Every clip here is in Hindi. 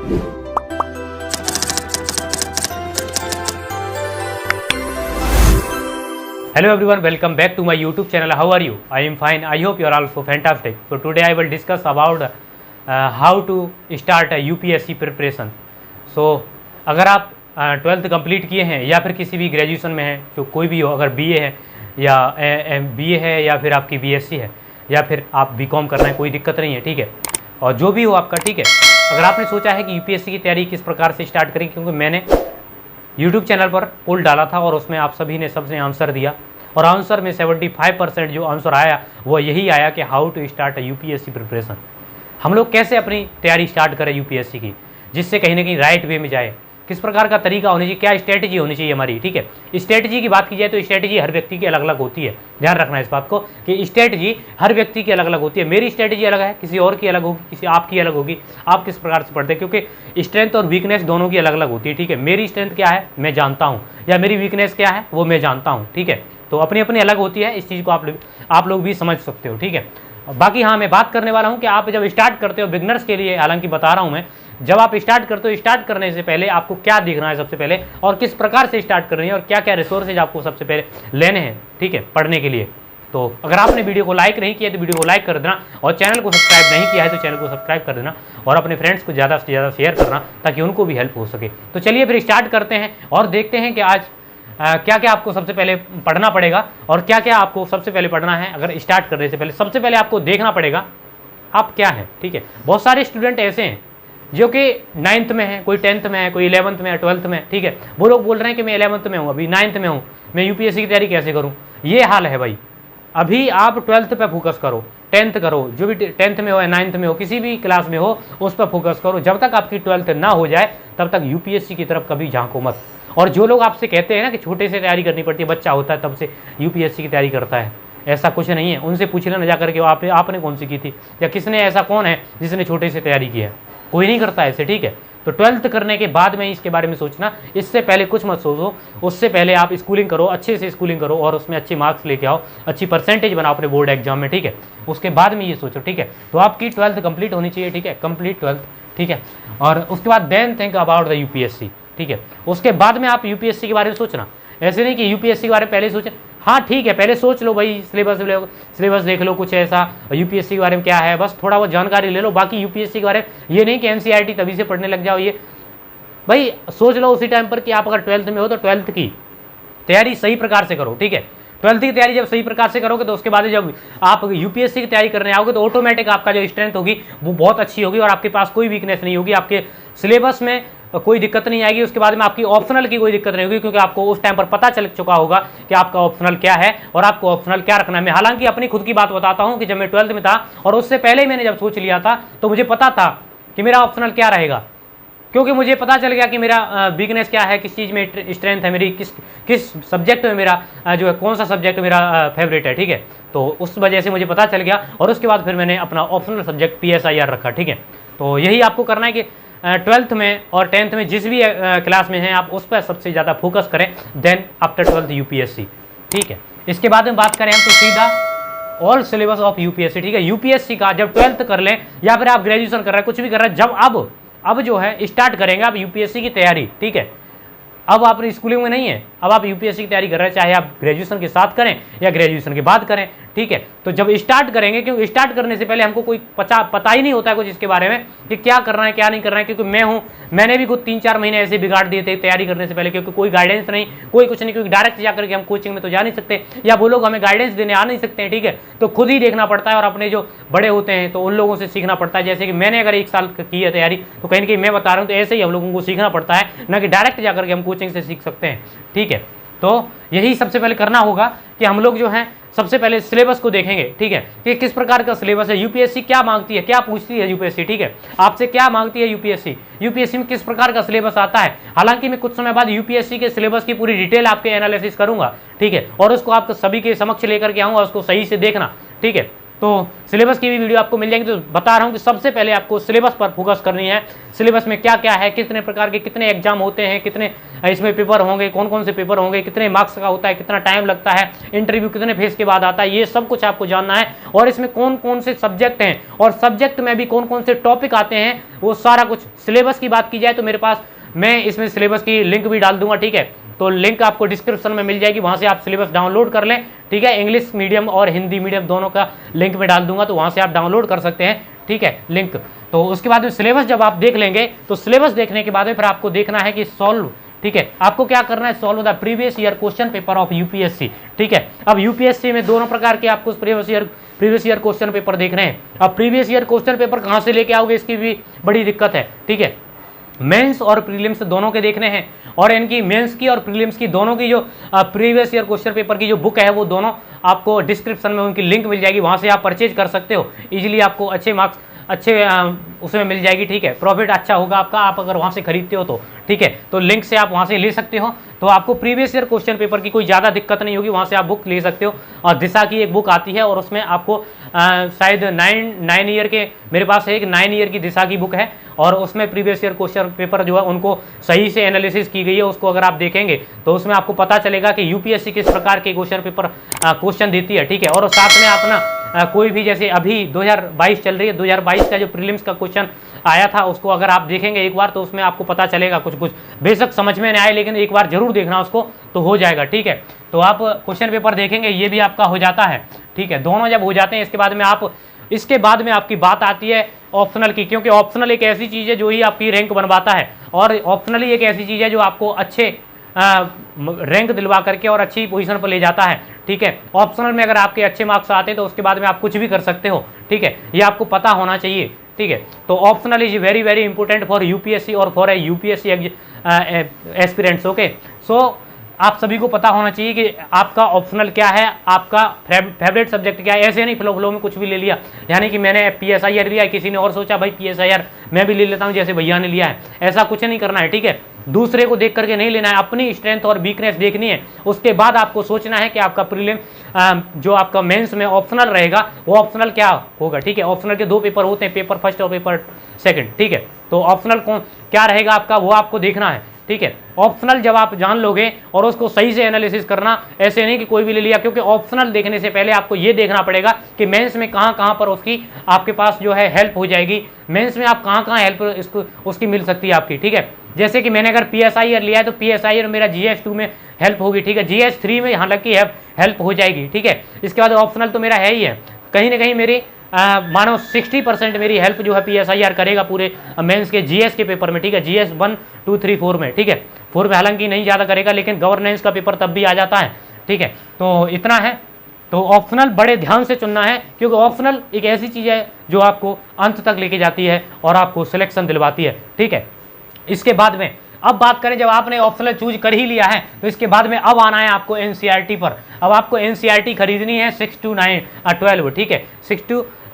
Hello everyone, welcome back to my YouTube channel. How are you? I am fine. I hope you are also fantastic. So today I will discuss about how to start a UPSC preparation. So अगर आप 12th कंप्लीट किए हैं या फिर किसी भी ग्रेजुएशन में हैं, जो कोई भी हो, अगर BA है या BA है या फिर आपकी BSc है या फिर आप BCom कर रहे हैं, कोई दिक्कत नहीं है, ठीक है। और जो भी हो आपका, ठीक है। अगर आपने सोचा है कि UPSC की तैयारी किस प्रकार से स्टार्ट करें, क्योंकि मैंने YouTube चैनल पर पोल डाला था और उसमें आप सभी ने सबसे आंसर दिया और आंसर में 75% जो आंसर आया वो यही आया कि how to start UPSC preparation. हम लोग कैसे अपनी तैयारी स्टार्ट करें UPSC की, जिससे कहीं ना कहीं राइट वे में जाए, किस प्रकार का तरीका होनी चाहिए, क्या स्ट्रेटजी होनी चाहिए हमारी, ठीक है। स्ट्रेटजी की बात की जाए तो स्ट्रेटजी हर व्यक्ति की अलग अलग होती है। ध्यान रखना है इस बात को कि स्ट्रेटजी हर व्यक्ति की अलग अलग होती है। मेरी स्ट्रेटजी अलग है, किसी और की अलग होगी, किसी आपकी अलग होगी। आप किस प्रकार से पढ़ते हैं, क्योंकि स्ट्रेंथ और वीकनेस दोनों की अलग अलग होती है, ठीक है। मेरी स्ट्रेंथ क्या है मैं जानता हूँ, या मेरी वीकनेस क्या है वो मैं जानता हूँ, ठीक है। तो अपनी अपनी अलग होती है, इस चीज़ को आप लोग भी समझ सकते हो, ठीक है। बाकी हाँ, मैं बात करने वाला हूँ कि आप जब स्टार्ट करते हो, बिगनर्स के लिए हालांकि बता रहा हूँ मैं, जब आप स्टार्ट करते हो, स्टार्ट करने से पहले आपको क्या देखना है सबसे पहले, और किस प्रकार से स्टार्ट करनी है, और क्या क्या रिसोर्सेज आपको सबसे पहले लेने हैं, ठीक है, पढ़ने के लिए। तो अगर आपने वीडियो को लाइक नहीं किया तो वीडियो को लाइक कर देना, और चैनल को सब्सक्राइब नहीं किया है तो चैनल को सब्सक्राइब कर देना, और अपने फ्रेंड्स को ज़्यादा से ज़्यादा शेयर करना ताकि उनको भी हेल्प हो सके। तो चलिए फिर स्टार्ट करते हैं और देखते हैं कि आज क्या क्या आपको सबसे पहले पढ़ना पड़ेगा और क्या क्या आपको सबसे पहले पढ़ना है। अगर स्टार्ट करने से पहले सबसे पहले आपको देखना पड़ेगा आप क्या हैं, ठीक है। बहुत सारे स्टूडेंट ऐसे हैं जो कि 9th में है, कोई 10th में है, कोई 11th में है, 12th में, ठीक है। वो लोग बोल रहे हैं कि मैं 11th में हूँ, अभी 9th में हूँ, मैं UPSC की तैयारी कैसे करूँ। ये हाल है भाई। अभी आप 12th पे फोकस करो, 10th करो, जो भी 10th में हो या 9th में हो, किसी भी क्लास में हो उस पर फोकस करो। जब तक आपकी 12th ना हो जाए तब तक UPSC की तरफ कभी झांको मत। और जो लोग आपसे कहते हैं ना कि छोटे से तैयारी करनी पड़ती है, बच्चा होता है तब से UPSC की तैयारी करता है, ऐसा कुछ नहीं है। उनसे पूछ लेना जा करके आपने कौन सी की थी, या किसने, ऐसा कौन है जिसने छोटे से तैयारी की है, कोई नहीं करता ऐसे, ठीक है। तो 12th करने के बाद में इसके बारे में सोचना, इससे पहले कुछ मत सोचो। उससे पहले आप स्कूलिंग करो, अच्छे से स्कूलिंग करो और उसमें अच्छे मार्क्स लेके आओ, अच्छी परसेंटेज बनाओ अपने बोर्ड एग्जाम में, ठीक है। उसके बाद में ये सोचो, ठीक है। तो आपकी 12th कंप्लीट होनी चाहिए, ठीक है, कंप्लीट 12th, ठीक है। और उसके बाद then think about the UPSC, ठीक है। उसके बाद में आप UPSC के बारे में सोचना, ऐसे नहीं कि UPSC के बारे में पहले सोचें। हाँ ठीक है, पहले सोच लो भाई, सिलेबस देख लो कुछ ऐसा, UPSC के बारे में क्या है, बस थोड़ा बहुत जानकारी ले लो। बाकी UPSC के बारे में ये नहीं कि NCERT तभी से पढ़ने लग जाओ, ये भाई सोच लो उसी टाइम पर कि आप अगर 12th में हो तो 12th की तैयारी सही प्रकार से करो, ठीक है। 12th की तैयारी जब सही प्रकार से करोगे तो उसके बाद जब आप UPSC की तैयारी करने आओगे तो ऑटोमेटिक आपका जो स्ट्रेंथ होगी वो बहुत अच्छी होगी और आपके पास कोई वीकनेस नहीं होगी, आपके सिलेबस में कोई दिक्कत नहीं आएगी। उसके बाद में आपकी ऑप्शनल की कोई दिक्कत नहीं होगी, क्योंकि आपको उस टाइम पर पता चल चुका होगा कि आपका ऑप्शनल क्या है और आपको ऑप्शनल क्या रखना है। मैं हालांकि अपनी खुद की बात बताता हूं कि जब मैं 12th में था और उससे पहले मैंने जब सोच लिया था तो मुझे पता था कि मेरा ऑप्शनल क्या रहेगा, क्योंकि मुझे पता चल गया कि मेरा वीकनेस क्या है, किस चीज़ में स्ट्रेंथ है मेरी, किस सब्जेक्ट में मेरा जो है, कौन सा सब्जेक्ट मेरा फेवरेट है, ठीक है। तो उस वजह से मुझे पता चल गया और उसके बाद फिर मैंने अपना ऑप्शनल सब्जेक्ट PSIR रखा, ठीक है। तो यही आपको करना है कि 12th में और 10th में जिस भी क्लास में हैं आप उस पर सबसे ज़्यादा फोकस करें, देन आफ्टर 12th UPSC, ठीक है। इसके बाद में बात करें हम तो सीधा ऑल सिलेबस ऑफ UPSC, ठीक है। UPSC का जब 12th कर लें या फिर आप ग्रेजुएशन कर रहे हैं, कुछ भी कर रहे हैं, जब अब जो है स्टार्ट करेंगे आप UPSC की तैयारी, ठीक है। अब आप स्कूलिंग में नहीं है, अब आप UPSC की तैयारी कर रहे हैं, चाहे आप ग्रेजुएशन के साथ करें या ग्रेजुएशन के बाद करें, ठीक है। तो जब स्टार्ट करेंगे, क्योंकि स्टार्ट करने से पहले हमको कोई पता ही नहीं होता है कुछ इसके बारे में कि क्या करना है क्या नहीं करना है, क्योंकि मैंने भी कुछ 3-4 महीने ऐसे बिगाड़ दिए थे तैयारी करने से पहले, क्योंकि कोई गाइडेंस नहीं, कोई कुछ नहीं, क्योंकि डायरेक्ट जाकर के हम कोचिंग में तो जा नहीं सकते या वो लोग हमें गाइडेंस देने आ नहीं सकते हैं, ठीक है। तो खुद ही देखना पड़ता है और अपने जो बड़े होते हैं तो उन लोगों से सीखना पड़ता है। जैसे कि मैंने अगर 1 साल की है तैयारी तो कहीं ना कहीं मैं बता रहा हूँ, तो ऐसे ही हम लोगों को सीखना पड़ता है, ना कि डायरेक्ट जाकर के हम कोचिंग से सीख सकते हैं, ठीक है। तो यही सबसे पहले करना होगा कि हम लोग जो है सबसे पहले सिलेबस को देखेंगे, ठीक है, कि किस प्रकार का सिलेबस है, UPSC क्या मांगती है, क्या पूछती है UPSC, ठीक है, आपसे क्या मांगती है UPSC में किस प्रकार का सिलेबस आता है। हालांकि मैं कुछ समय बाद UPSC के सिलेबस की पूरी डिटेल आपके एनालिसिस करूंगा, ठीक है, और उसको आपको सभी के समक्ष लेकर के आऊंगा, उसको सही से देखना, ठीक है। तो सिलेबस की भी वीडियो आपको मिल जाएंगी। तो बता रहा हूँ कि सबसे पहले आपको सिलेबस पर फोकस करनी है। सिलेबस में क्या क्या है, कितने प्रकार के कितने एग्जाम होते हैं, कितने इसमें पेपर होंगे, कौन कौन से पेपर होंगे, कितने मार्क्स का होता है, कितना टाइम लगता है, इंटरव्यू कितने फेज के बाद आता है, ये सब कुछ आपको जानना है। और इसमें कौन कौन से सब्जेक्ट हैं और सब्जेक्ट में भी कौन कौन से टॉपिक आते हैं, वो सारा कुछ। सिलेबस की बात की जाए तो मेरे पास, मैं इसमें सिलेबस की लिंक भी डाल दूंगा, ठीक है। तो लिंक आपको डिस्क्रिप्शन में मिल जाएगी, वहाँ से आप सिलेबस डाउनलोड कर लें, ठीक है। इंग्लिश मीडियम और हिंदी मीडियम दोनों का लिंक में डाल दूंगा, तो वहाँ से आप डाउनलोड कर सकते हैं, ठीक है, लिंक। तो उसके बाद में सिलेबस जब आप देख लेंगे, तो सिलेबस देखने के बाद में फिर आपको देखना है कि सॉल्व, ठीक है, आपको क्या करना है, solve the previous year question paper of UPSC, ठीक है। अब यूपीएससी में दोनों प्रकार के आपको प्रीवियस ईयर क्वेश्चन पेपर देख रहे हैं। अब प्रीवियस ईयर क्वेश्चन पेपर कहाँ से लेके आओगे, इसकी भी बड़ी दिक्कत है, ठीक है। मेंस और प्रीलिम्स दोनों के देखने हैं, और इनकी मेंस की और प्रीलिम्स की दोनों की जो प्रीवियस ईयर क्वेश्चन पेपर की जो बुक है, वो दोनों आपको डिस्क्रिप्शन में उनकी लिंक मिल जाएगी, वहाँ से आप परचेज कर सकते हो इजीली। आपको अच्छे मार्क्स अच्छे उसमें मिल जाएगी, ठीक है। प्रॉफिट अच्छा होगा आपका, आप अगर वहाँ से खरीदते हो तो, ठीक है। तो लिंक से आप वहाँ से ले सकते हो, तो आपको प्रीवियस ईयर क्वेश्चन पेपर की कोई ज़्यादा दिक्कत नहीं होगी, वहाँ से आप बुक ले सकते हो। और दिशा की एक बुक आती है, और उसमें आपको शायद 9 ईयर के, मेरे पास एक 9 ईयर की दिशा की बुक है, और उसमें प्रीवियस ईयर क्वेश्चन पेपर जो है उनको सही से एनालिसिस की गई है। उसको अगर आप देखेंगे तो उसमें आपको पता चलेगा कि यूपीएससी किस प्रकार के क्वेश्चन पेपर क्वेश्चन देती है, ठीक है। और साथ में अपना कोई भी, जैसे अभी 2022 चल रही है, 2022 का जो प्रीलिम्स का क्वेश्चन आया था, उसको अगर आप देखेंगे एक बार, तो उसमें आपको पता चलेगा कुछ कुछ। बेशक समझ में नहीं आए, लेकिन एक बार जरूर देखना उसको, तो हो जाएगा, ठीक है। तो आप क्वेश्चन पेपर देखेंगे, ये भी आपका हो जाता है, ठीक है। दोनों जब हो जाते हैं, इसके बाद में आपकी बात आती है ऑप्शनल की, क्योंकि ऑप्शनल एक ऐसी चीज़ है जो ही आपकी रैंक बनवाता है, और ऑप्शनल ही एक ऐसी चीज़ है जो आपको अच्छे रैंक दिलवा करके और अच्छी पोजीशन पर ले जाता है, ठीक है। ऑप्शनल में अगर आपके अच्छे मार्क्स आते हैं, तो उसके बाद में आप कुछ भी कर सकते हो, ठीक है। ये आपको पता होना चाहिए, ठीक है। तो optional is very very important for UPSC और for a UPSC aspirants, okay. So आप सभी को पता होना चाहिए कि आपका ऑप्शनल क्या है, आपका फेवरेट सब्जेक्ट क्या है। ऐसे नहीं फ्लो में कुछ भी ले लिया, यानी कि मैंने पीएसआईआर लिया है, किसी ने और सोचा भाई पीएसआईआर मैं भी ले लेता हूं जैसे भैया ने लिया है, ऐसा कुछ नहीं करना है, ठीक है। दूसरे को देख करके नहीं लेना है, अपनी स्ट्रेंथ और वीकनेस देखनी है। उसके बाद आपको सोचना है कि आपका प्रीलिम जो आपका मेंस में ऑप्शनल रहेगा, वो ऑप्शनल क्या होगा, ठीक है। ऑप्शनल के 2 पेपर होते हैं, पेपर फर्स्ट और पेपर सेकंड, ठीक है। तो ऑप्शनल कौन क्या रहेगा आपका, वो आपको देखना है, ठीक है। ऑप्शनल जब आप जान लोगे, और उसको सही से एनालिसिस करना, ऐसे नहीं कि कोई भी ले लिया, क्योंकि ऑप्शनल देखने से पहले आपको ये देखना पड़ेगा कि मेंस में कहाँ कहाँ पर उसकी आपके पास जो है हेल्प हो जाएगी, मेंस में आप कहाँ कहाँ हेल्प इसको उसकी मिल सकती है आपकी, ठीक है। जैसे कि मैंने अगर पीएसआईआर लिया है, तो पीएसआईआर मेरा जीएस2 में हेल्प होगी, ठीक है। जीएस3 में हालांकि हेल्प हो जाएगी, ठीक है। इसके बाद ऑप्शनल तो मेरा है ही है, कहीं ना कहीं मेरी मानो 60% मेरी हेल्प जो है पीएसआईआर करेगा पूरे मेंस के जीएस के पेपर में, ठीक है। जीएस 1, 2, 3, 4 में, ठीक है। 4 में हालांकि नहीं ज़्यादा करेगा, लेकिन गवर्नेंस का पेपर तब भी आ जाता है, ठीक है। तो इतना है। तो ऑप्शनल बड़े ध्यान से चुनना है, क्योंकि ऑप्शनल एक ऐसी चीज़ है जो आपको अंत तक लेके जाती है और आपको सिलेक्शन दिलवाती है, ठीक है। इसके बाद में अब बात करें, जब आपने ऑप्शनल चूज कर ही लिया है, तो इसके बाद में अब आना है आपको एनसीईआरटी पर। अब आपको एनसीईआरटी खरीदनी है 6 to 12,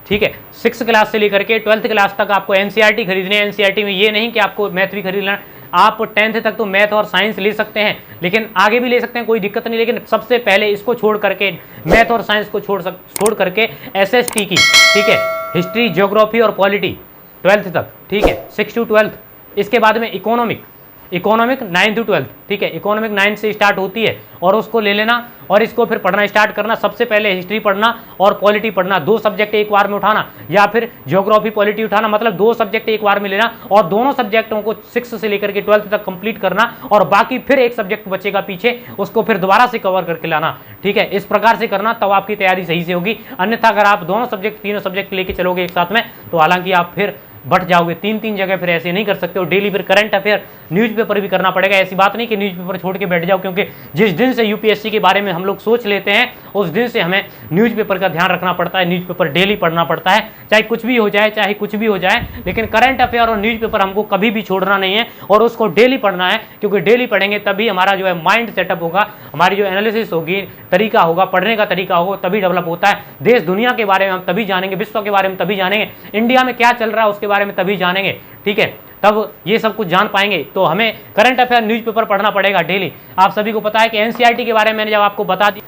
ठीक है। 6 क्लास से लेकर के 12th क्लास तक आपको एनसीईआरटी खरीदनी है। एनसीईआरटी में ये नहीं कि आपको मैथ भी खरीद लेना, आप 10th तक तो मैथ और साइंस ले सकते हैं, लेकिन आगे भी ले सकते हैं, कोई दिक्कत नहीं। लेकिन सबसे पहले इसको छोड़ करके, मैथ और साइंस को छोड़ करके एसएसटी की, ठीक है, हिस्ट्री, ज्योग्राफी और पॉलिटी 12th तक, ठीक है, 6 to 12। इसके बाद में इकोनॉमिक 9 to 12, ठीक है। इकोनॉमिक 9 से स्टार्ट होती है, और उसको ले लेना और इसको फिर पढ़ना स्टार्ट करना। सबसे पहले हिस्ट्री पढ़ना और पॉलिटी पढ़ना, 2 सब्जेक्ट एक बार में उठाना, या फिर ज्योग्राफी पॉलिटी उठाना, मतलब 2 सब्जेक्ट एक बार में लेना, और दोनों सब्जेक्टों को 6 से लेकर के 12th तक कंप्लीट करना, और बाकी फिर एक सब्जेक्ट बचेगा पीछे, उसको फिर दोबारा से कवर करके लाना, ठीक है। इस प्रकार से करना, तब आपकी तैयारी सही से होगी। अन्यथा अगर आप दोनों सब्जेक्ट, तीनों सब्जेक्ट लेके चलोगे एक साथ में, तो हालांकि आप फिर बट जाओगे 3 जगह, फिर ऐसे नहीं कर सकते हो। डेली फिर करंट अफेयर न्यूज़पेपर भी करना पड़ेगा। ऐसी बात नहीं कि न्यूज़पेपर छोड़ के बैठ जाओ, क्योंकि जिस दिन से यूपीएससी के बारे में हम लोग सोच लेते हैं, उस दिन से हमें न्यूज़पेपर का ध्यान रखना पड़ता है। न्यूज़पेपर डेली पढ़ना पड़ता है, चाहे कुछ भी हो जाए, लेकिन करंट अफेयर और न्यूज़पेपर हमको कभी भी छोड़ना नहीं है, और उसको डेली पढ़ना है, क्योंकि डेली पढ़ेंगे तभी हमारा जो है माइंड सेटअप होगा, हमारी जो एनालिसिस होगी, तरीका होगा, पढ़ने का तरीका होगा, तभी डेवलप होता है। देश दुनिया के बारे में हम तभी जानेंगे, विश्व के बारे में तभी जानेंगे, इंडिया में क्या चल रहा है उसके बारे में तभी जानेंगे, ठीक है। तब ये सब कुछ जान पाएंगे। तो हमें करंट अफेयर न्यूज़पेपर पढ़ना पड़ेगा डेली। आप सभी को पता है कि एनसीईआरटी के बारे में मैंने जब आपको बता दी,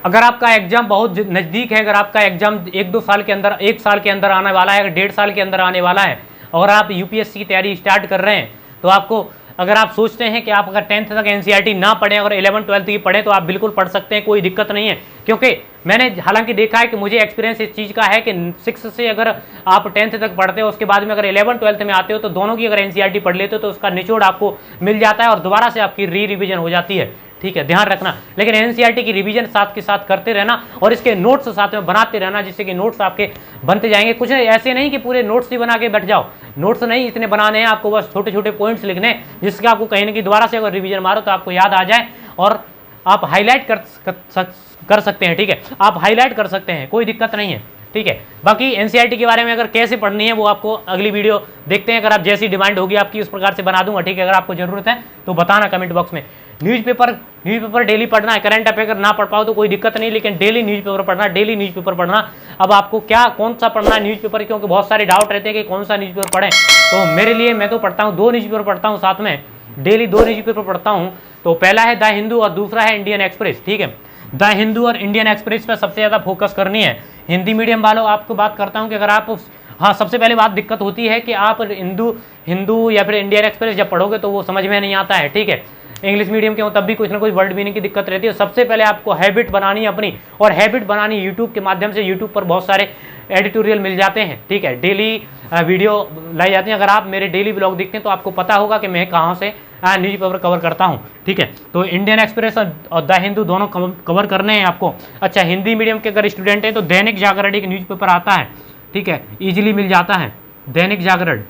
अगर आपका एग्जाम बहुत नज़दीक है, अगर आपका एग्जाम 1-2 साल के अंदर, 1 साल के अंदर आने वाला है, अगर 1.5 साल के अंदर आने वाला है और आप यूपीएससी की तैयारी स्टार्ट कर रहे हैं, तो आपको, अगर आप सोचते हैं कि आप अगर 10th तक एनसीईआरटी ना पढ़ें, अगर 11-12 की पढ़ें, तो आप बिल्कुल पढ़ सकते हैं, कोई दिक्कत नहीं है। क्योंकि मैंने हालांकि देखा है कि मुझे एक्सपीरियंस इस चीज़ का है कि 6 से अगर आप 10th तक पढ़ते हो, उसके बाद में अगर 11-12 में आते हो, तो दोनों की अगर एनसीईआरटी पढ़ लेते हो तो उसका निचोड़ आपको मिल जाता है और दोबारा से आपकी रिवीजन हो जाती है। ठीक है, ध्यान रखना। लेकिन एनसीईआरटी की रिवीजन साथ के साथ करते रहना और इसके नोट्स साथ में बनाते रहना, जिससे कि नोट्स आपके बनते जाएंगे। कुछ ऐसे नहीं कि पूरे नोट्स ही बना के बैठ जाओ, नोट्स नहीं इतने बनाने हैं आपको, बस छोटे छोटे पॉइंट्स लिखने हैं, जिसके आपको कहीं ना कहीं दोबारा से अगर रिवीजन मारो तो आपको याद आ जाए और आप हाईलाइट कर सकते हैं। ठीक है, आप हाईलाइट कर सकते हैं, कोई दिक्कत नहीं है। ठीक है, बाकी एनसीईआरटी के बारे में अगर कैसे पढ़नी है वो आपको अगली वीडियो देखते हैं, अगर आप जैसी डिमांड होगी आपकी उस प्रकार से बना दूंगा। ठीक है, अगर आपको जरूरत है तो बताना कमेंट बॉक्स में। न्यूज़पेपर डेली पढ़ना है, करंट अफेयर ना पढ़ पाओ तो कोई दिक्कत नहीं, लेकिन डेली न्यूज़पेपर पढ़ना, डेली न्यूज़पेपर पढ़ना। अब आपको क्या कौन सा पढ़ना है न्यूज़पेपर, क्योंकि बहुत सारे डाउट रहते हैं कि कौन सा न्यूज़पेपर पढ़ें। तो मेरे लिए, मैं तो पढ़ता हूँ 2 न्यूज़पेपर पढ़ता हूँ साथ में, डेली 2 न्यूज़पेपर पढ़ता हूँ। तो पहला है द हिंदू और दूसरा है इंडियन एक्सप्रेस। ठीक है, द हिंदू और इंडियन एक्सप्रेस पर सबसे ज़्यादा फोकस करनी है। हिंदी मीडियम वालों, आपको बात करता हूँ कि अगर आप, हाँ, सबसे पहले बात दिक्कत होती है कि आप हिंदू या फिर इंडियन एक्सप्रेस जब पढ़ोगे तो वो समझ में नहीं आता है। ठीक है, इंग्लिश मीडियम के हो तब भी कुछ ना कुछ वर्ड मीनिंग की दिक्कत रहती है। सबसे पहले आपको हैबिट बनानी है अपनी, और हैबिट बनानी यूट्यूब के माध्यम से। यूट्यूब पर बहुत सारे एडिटोरियल मिल जाते हैं। ठीक है, डेली वीडियो लाई जाती हैं। अगर आप मेरे डेली ब्लॉग देखते हैं तो आपको पता होगा कि मैं कहाँ से न्यूज़पेपर कवर करता हूँ। ठीक है, तो इंडियन एक्सप्रेस और द हिंदू दोनों कवर करने हैं आपको। अच्छा, हिंदी मीडियम के अगर स्टूडेंट हैं तो दैनिक जागरण एक न्यूज़पेपर आता है। ठीक है, ईजिली मिल जाता है दैनिक जागरण।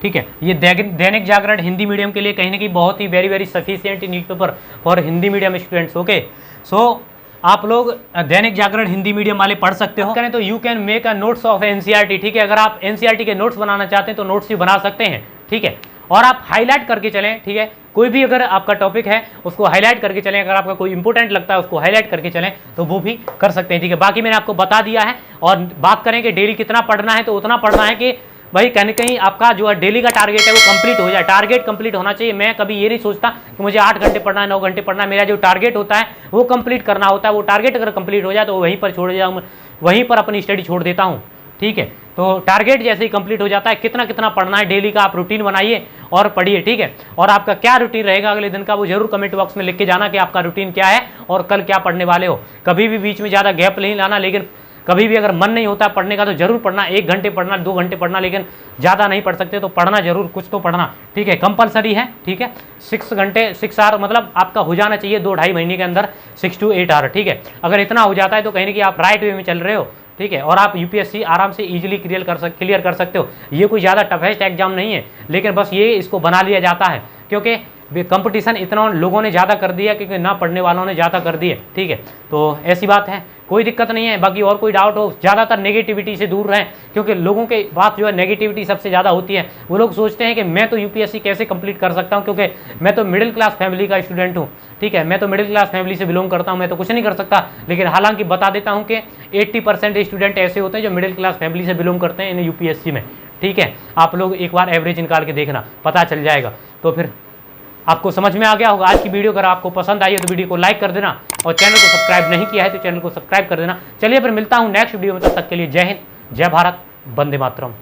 ठीक है, ये दैनिक जागरण हिंदी मीडियम के लिए कहीं ना कहीं बहुत ही very sufficient newspaper for Hindi medium students. Okay, so आप लोग दैनिक जागरण हिंदी मीडियम वाले पढ़ सकते हो। करें तो you can make a notes of NCERT. ठीक है, अगर आप एनसीईआरटी के नोट्स बनाना चाहते हैं तो नोट्स भी बना सकते हैं। ठीक है, और आप हाईलाइट करके चलें। ठीक है, कोई भी अगर आपका टॉपिक है उसको हाईलाइट करके चलें, अगर आपका कोई इंपॉर्टेंट लगता है उसको हाईलाइट करके चलें तो वो भी कर सकते हैं। ठीक है, बाकी मैंने आपको बता दिया है। और बात करें कि डेली कितना पढ़ना है, तो उतना पढ़ना है कि भाई कहीं कहीं आपका जो है डेली का टारगेट है वो कंप्लीट हो जाए। टारगेट कंप्लीट होना चाहिए। मैं कभी ये नहीं सोचता कि मुझे 8 घंटे पढ़ना है, 9 घंटे पढ़ना है। मेरा जो टारगेट होता है वो कंप्लीट करना होता है। वो टारगेट अगर कंप्लीट हो जाए तो वहीं पर छोड़ जाऊँ, वहीं पर अपनी स्टडी छोड़ देता हूँ। ठीक है, तो टारगेट जैसे ही कंप्लीट हो जाता है, कितना कितना पढ़ना है डेली का आप रूटीन बनाइए और पढ़िए। ठीक है, और आपका क्या रूटीन रहेगा अगले दिन का वो जरूर कमेंट बॉक्स में लिख के जाना कि आपका रूटीन क्या है और कल क्या पढ़ने वाले हो। कभी भी बीच में ज़्यादा गैप नहीं लाना, लेकिन कभी भी अगर मन नहीं होता पढ़ने का तो जरूर पढ़ना। 1 घंटे पढ़ना, 2 घंटे पढ़ना, लेकिन ज़्यादा नहीं पढ़ सकते तो पढ़ना जरूर, कुछ तो पढ़ना। ठीक है, कंपलसरी है। ठीक है, 6 घंटे 6 आवर मतलब आपका हो जाना चाहिए 2-2.5 महीने के अंदर 6 to 8 आवर। ठीक है, अगर इतना हो जाता है तो कहीं ना कहीं आप राइट वे में चल रहे हो। ठीक है, और आप यूपीएससी आराम से इजीली क्लियर कर सकते हो। ये कोई ज़्यादा टफेस्ट एग्जाम नहीं है, लेकिन बस ये इसको बना लिया जाता है क्योंकि कंपटीशन इतना लोगों ने ज़्यादा कर दिया, क्योंकि ना पढ़ने वालों ने ज़्यादा कर दिए। ठीक है, तो ऐसी बात है, कोई दिक्कत नहीं है। बाकी और कोई डाउट हो, ज़्यादातर नेगेटिविटी से दूर रहें, क्योंकि लोगों के बात जो है नेगेटिविटी सबसे ज़्यादा होती है। वो लोग सोचते हैं कि मैं तो यूपीएससी कैसे कंप्लीट कर सकता हूँ, क्योंकि मैं तो मिडिल क्लास फैमिली का स्टूडेंट हूँ। ठीक है, मैं तो मिडिल क्लास फैमिली से बिलोंग करता हूँ, मैं तो कुछ नहीं कर सकता। लेकिन हालांकि बता देता हूँ कि 80% स्टूडेंट ऐसे होते हैं जो मिडिल क्लास फैमिली से बिलोंग करते हैं इन यूपीएससी में। ठीक है, आप लोग एक बार एवरेज निकाल के देखना, पता चल जाएगा, तो फिर आपको समझ में आ गया होगा। आज की वीडियो अगर आपको पसंद आई है तो वीडियो को लाइक कर देना, और चैनल को सब्सक्राइब नहीं किया है तो चैनल को सब्सक्राइब कर देना। चलिए फिर मिलता हूँ नेक्स्ट वीडियो में, तब तक के लिए जय हिंद, जय भारत, वंदे मातरम।